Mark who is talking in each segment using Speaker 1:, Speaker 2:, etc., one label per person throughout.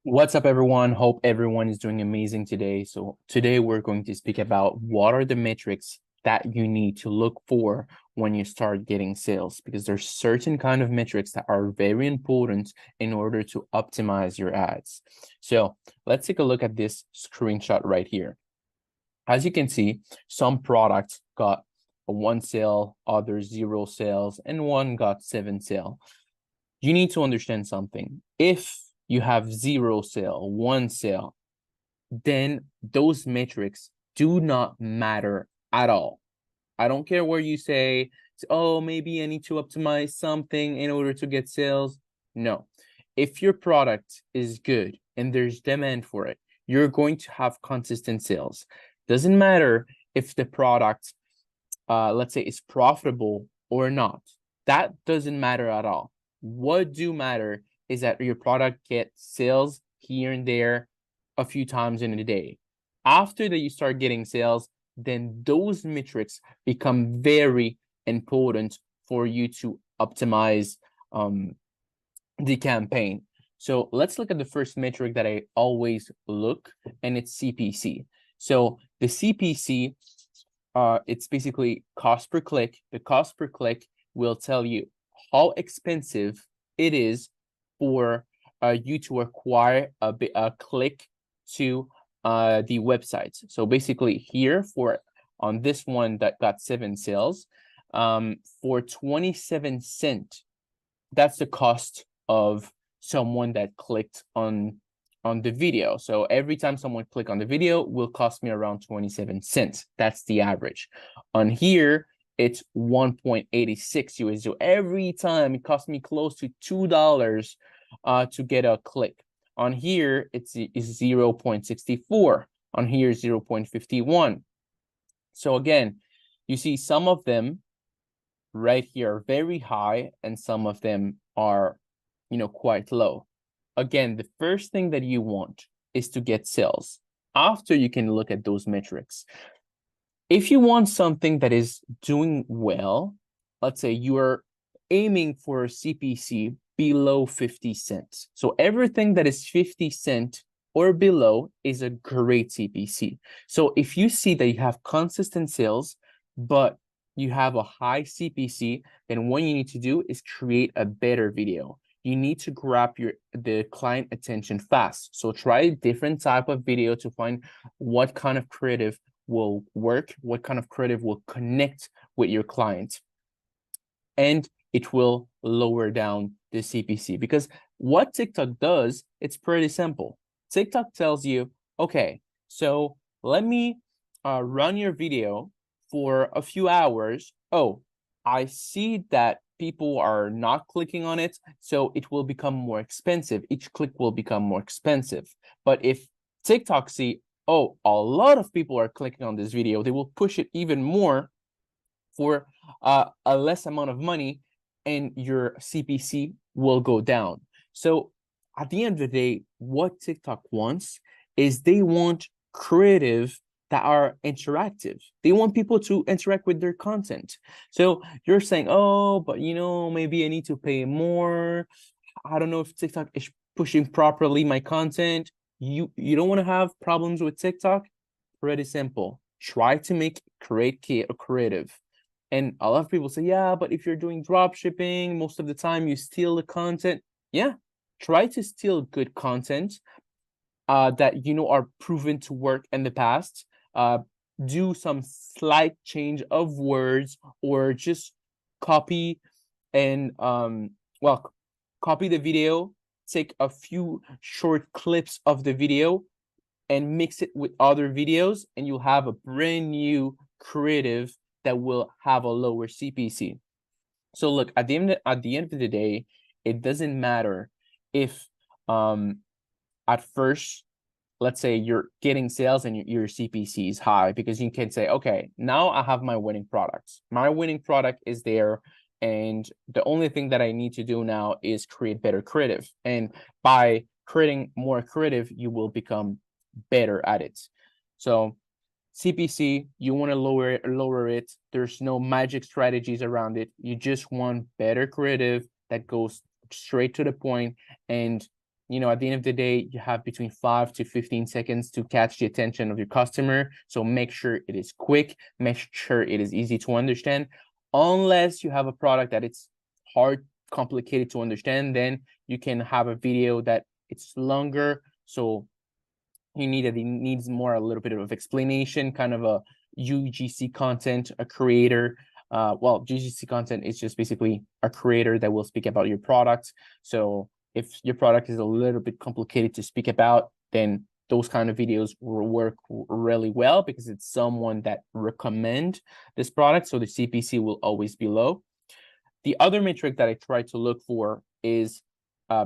Speaker 1: What's up, everyone? Hope everyone is doing amazing today. So today we're going to speak about what are the metrics that you need to look for when you start getting sales, because there's certain kind of metrics that are very important in order to optimize your ads. So let's take a look at this screenshot right here. As you can see, some products got a 1 sale, others 0 sales, and one got 7 sale. You need to understand something. If you have 0 sale, 1 sale, then those metrics do not matter at all. I don't care where you say, oh, maybe I need to optimize something in order to get sales. No. If your product is good and there's demand for it, you're going to have consistent sales. Doesn't matter if the product, let's say, is profitable or not. That doesn't matter at all. What do matter is that your product gets sales here and there a few times in a day. After that you start getting sales, then those metrics become very important for you to optimize the campaign. So let's look at the first metric that I always look, and it's CPC. So the CPC, it's basically cost per click. The cost per click will tell you how expensive it is for you to acquire a click to the website. So basically here on this one that got 7 sales, for 27 cents, that's the cost of someone that clicked on the video. So every time someone click on the video will cost me around 27 cents. That's the average. On here, it's 1.86 USD. So every time it costs me close to $2 to get a click. On here, it's 0.64. On here, 0.51. So again, you see some of them right here are very high and some of them are, quite low. Again, the first thing that you want is to get sales. After, you can look at those metrics. If you want something that is doing well, let's say you are aiming for a CPC below 50 cents. So everything that is 50 cents or below is a great CPC. So if you see that you have consistent sales, but you have a high CPC, then what you need to do is create a better video. You need to grab the client attention fast. So try a different type of video to find what kind of creative will work, what kind of creative will connect with your client. And it will lower down the CPC, because what TikTok does, it's pretty simple. TikTok tells you, okay, so let me run your video for a few hours. Oh, I see that people are not clicking on it, so it will become more expensive. Each click will become more expensive. But if TikTok see, oh, a lot of people are clicking on this video, they will push it even more for a less amount of money, and your CPC will go down. So at the end of the day, what TikTok wants is they want creative that are interactive. They want people to interact with their content. So you're saying, oh, but maybe I need to pay more. I don't know if TikTok is pushing properly my content. You don't want to have problems with TikTok? Pretty simple. Try to create creative. And a lot of people say, yeah, but if you're doing drop shipping, most of the time you steal the content. Yeah, try to steal good content that are proven to work in the past. Do some slight change of words, or just copy and copy the video, take a few short clips of the video and mix it with other videos, and you'll have a brand new creative that will have a lower CPC. So look, at the end of the day, it doesn't matter if at first, let's say you're getting sales and your CPC is high, because you can say, okay, now I have my winning products. My winning product is there, and the only thing that I need to do now is create better creative. And by creating more creative, you will become better at it. So CPC, you want to lower it. There's no magic strategies around it. You just want better creative that goes straight to the point, and you know, at the end of the day, you have between 5 to 15 seconds to catch the attention of your customer. So make sure it is quick, make sure it is easy to understand. Unless you have a product that it's hard, complicated to understand, then you can have a video that it's longer. So it needs more, a little bit of explanation, kind of a UGC content, a creator. Well, UGC content is just basically a creator that will speak about your product. So if your product is a little bit complicated to speak about, then those kind of videos will work really well because it's someone that recommend this product. So the CPC will always be low. The other metric that I try to look for is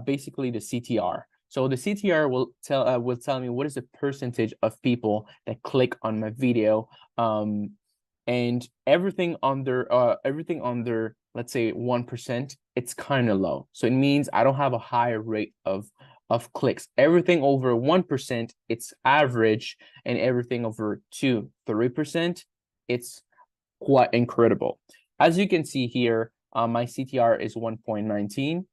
Speaker 1: basically the CTR. So the CTR will tell me what is the percentage of people that click on my video, and everything under let's say 1%, it's kind of low. So it means I don't have a high rate of clicks. Everything over 1%, it's average, and everything over 2-3%, it's quite incredible. As you can see here, my CTR is 1.19,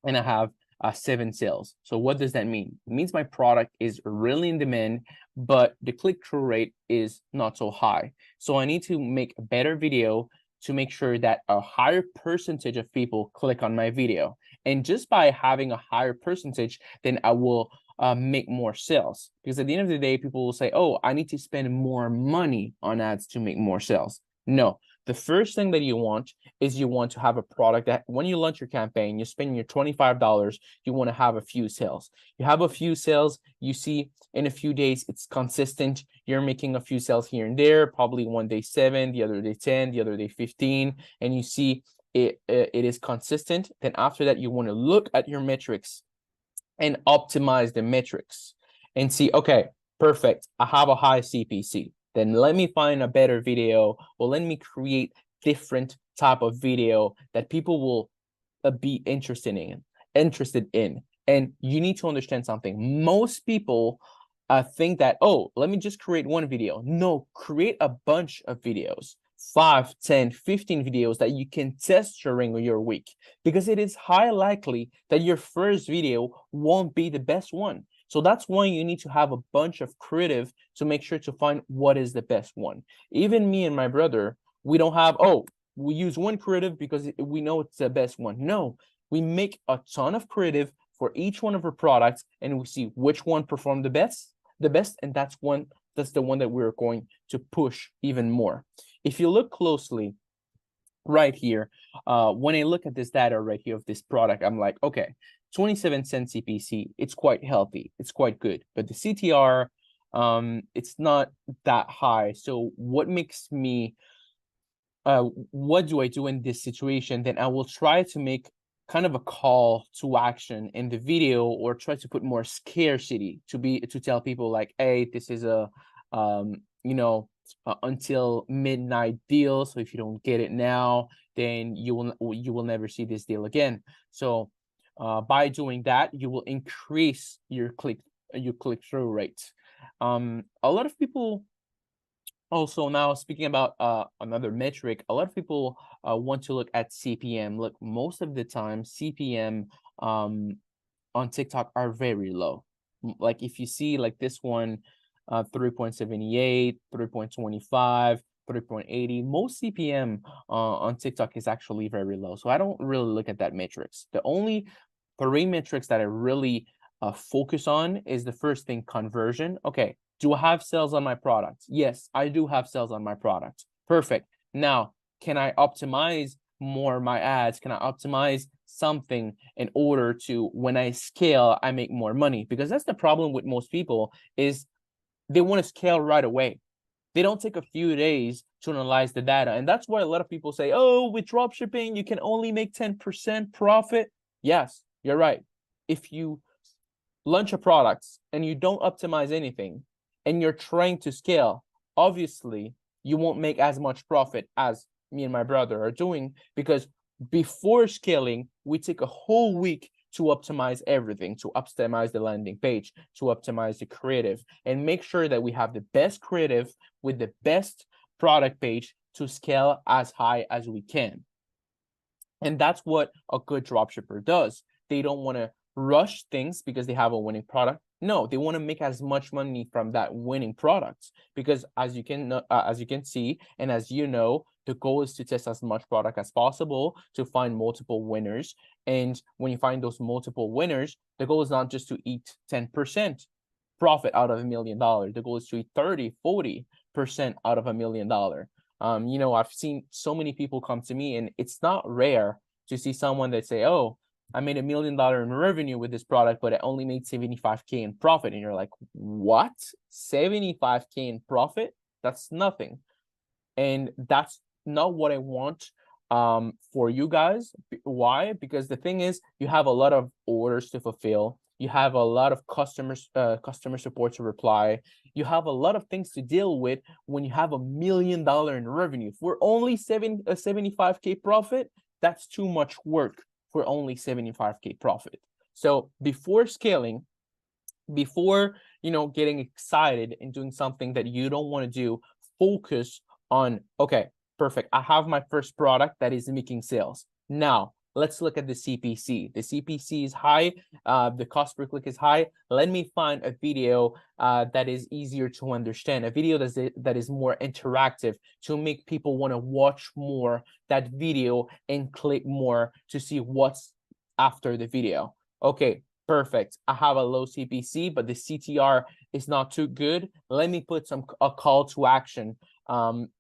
Speaker 1: and I have 7 sales. So what does that mean? It means my product is really in demand, but the click-through rate is not so high. So I need to make a better video to make sure that a higher percentage of people click on my video. And just by having a higher percentage, then I will make more sales. Because at the end of the day, people will say, oh, I need to spend more money on ads to make more sales. No, the first thing that you want is you want to have a product that when you launch your campaign, you're spending your $25, you want to have a few sales. You have a few sales, you see in a few days, it's consistent. You're making a few sales here and there, probably one day 7, the other day 10, the other day 15, and you see it is consistent. Then after that, you want to look at your metrics and optimize the metrics and see, okay, perfect, I have a high CPC. Then let me find a better video, or let me create different type of video that people will be interested in. And you need to understand something. Most people think that, oh, let me just create one video. No, create a bunch of videos, 5, 10, 15 videos that you can test during your week, because it is high likely that your first video won't be the best one. So that's why you need to have a bunch of creative to make sure to find what is the best one. Even me and my brother, we don't have, oh, we use one creative because we know it's the best one. No, we make a ton of creative for each one of our products, and we see which one performed the best, and that's the one that we're going to push even more. If you look closely right here, when I look at this data right here of this product, I'm like, okay, 27-cent CPC, it's quite healthy, it's quite good, but the CTR, it's not that high. So what makes me, what do I do in this situation? Then I will try to make kind of a call to action in the video, or try to put more scarcity to tell people like, hey, this is a until midnight deal. So if you don't get it now, then you will never see this deal again. So by doing that, you will increase your click-through rate. A lot of people also, now speaking about another metric, a lot of people want to look at CPM. Look, most of the time CPM on TikTok are very low. Like if you see like this one, 3.78, 3.25, 3.80, most CPM on TikTok is actually very low. So I don't really look at that metrics. The only 3 metrics that I really focus on is the first thing, conversion. Okay, do I have sales on my product? Yes, I do have sales on my product. Perfect. Now, can I optimize more my ads? Can I optimize something in order to, when I scale, I make more money? Because that's the problem with most people, is they want to scale right away. They don't take a few days to analyze the data. And that's why a lot of people say, oh, with dropshipping, you can only make 10% profit. Yes, you're right. If you launch a product and you don't optimize anything and you're trying to scale, obviously you won't make as much profit as me and my brother are doing, because before scaling, we take a whole week to optimize everything, to optimize the landing page, to optimize the creative, and make sure that we have the best creative with the best product page to scale as high as we can. And that's what a good dropshipper does. They don't want to rush things because they have a winning product. No, they want to make as much money from that winning product, because as you can see, and as you know, the goal is to test as much product as possible to find multiple winners. And when you find those multiple winners, the goal is not just to eat 10% profit out of $1 million. The goal is to eat 30-40% out of $1 million. I've seen so many people come to me, and it's not rare to see someone that say, oh, I made $1 million in revenue with this product, but I only made 75K in profit. And you're like, what? 75K in profit? That's nothing. And that's not what I want for you guys. Why? Because the thing is, you have a lot of orders to fulfill. You have a lot of customer support to reply. You have a lot of things to deal with when you have $1 million in revenue. For only 75K profit, that's too much work for only 75K profit. So before scaling, before getting excited and doing something that you don't want to do, focus on, okay, perfect, I have my first product that is making sales. Now let's look at the CPC. The CPC is high, the cost per click is high. Let me find a video that is easier to understand, a video that is more interactive, to make people want to watch more that video and click more to see what's after the video. Okay, perfect. I have a low CPC, but the CTR is not too good. Let me put a call to action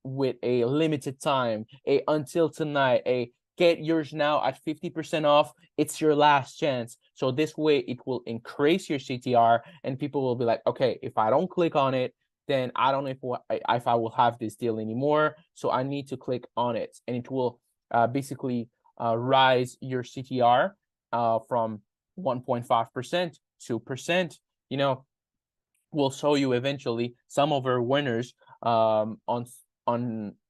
Speaker 1: with a limited time, a until tonight, a get yours now at 50% off. It's your last chance. So this way it will increase your CTR, and people will be like, okay, if I don't click on it, then I don't know if I will have this deal anymore. So I need to click on it, and it will basically rise your CTR from 1.5%, 2%. We'll show you eventually some of our winners on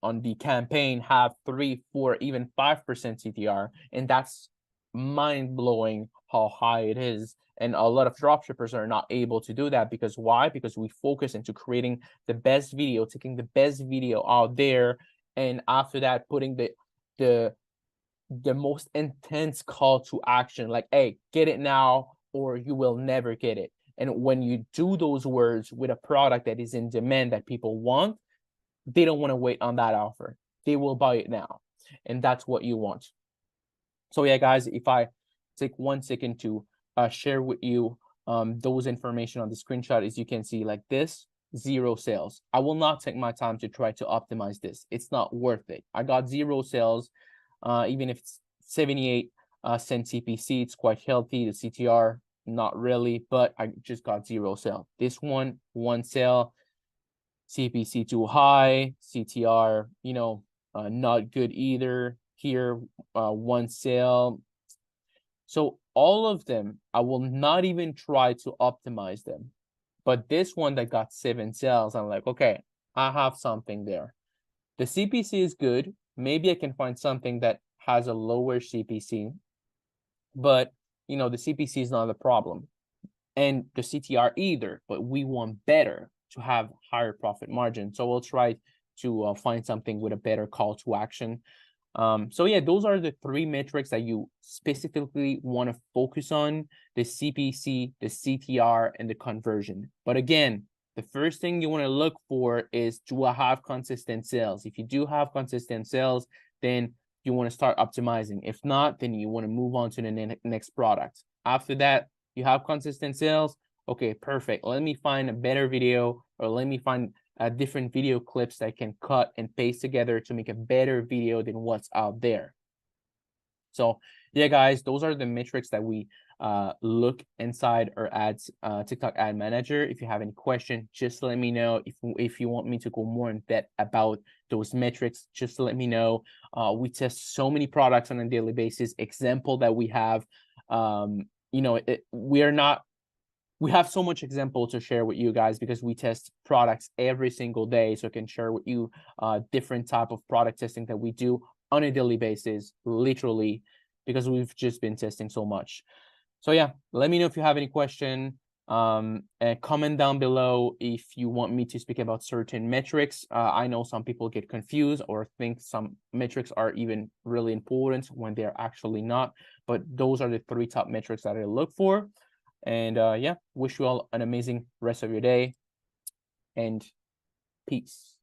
Speaker 1: the campaign have 3, 4, even 5% CTR, and that's mind-blowing how high it is. And a lot of dropshippers are not able to do that. Because why? Because we focus into creating the best video, taking the best video out there, and after that putting the most intense call to action, like, hey, get it now or you will never get it. And when you do those words with a product that is in demand, that people want, they don't want to wait on that offer. They will buy it now. And that's what you want. So yeah, guys, if I take 1 second to share with you those information on the screenshot, as you can see, like this, 0 sales. I will not take my time to try to optimize this. It's not worth it. I got 0 sales, even if it's 78 cent CPC, it's quite healthy. The CTR, not really, but I just got 0 sale. This one sale, CPC too high, CTR, not good either. Here, 1 sale. So all of them, I will not even try to optimize them. But this one that got 7 sales, I'm like, okay, I have something there. The CPC is good. Maybe I can find something that has a lower CPC, but the CPC is not the problem, and the CTR either, but we want better to have higher profit margin. So we'll try to find something with a better call to action. So yeah, those are the 3 metrics that you specifically want to focus on: the CPC, the CTR, and the conversion. But again, the first thing you want to look for is, do I have consistent sales? If you do have consistent sales, then you want to start optimizing. If not, then you want to move on to the next product. After that, you have consistent sales. Okay, perfect. Let me find a better video, or let me find different video clips that I can cut and paste together to make a better video than what's out there. So yeah, guys, those are the metrics that we look inside our ads, TikTok ad manager. If you have any question, just let me know. If you want me to go more in depth about those metrics, just let me know. We test so many products on a daily basis. Example that we have, we have so much example to share with you guys, because we test products every single day. So I can share with you different type of product testing that we do on a daily basis, literally, because we've just been testing so much. So yeah, let me know if you have any question. And comment down below if you want me to speak about certain metrics. I know some people get confused or think some metrics are even really important when they're actually not, but those are the 3 top metrics that I look for. And yeah, wish you all an amazing rest of your day, and peace.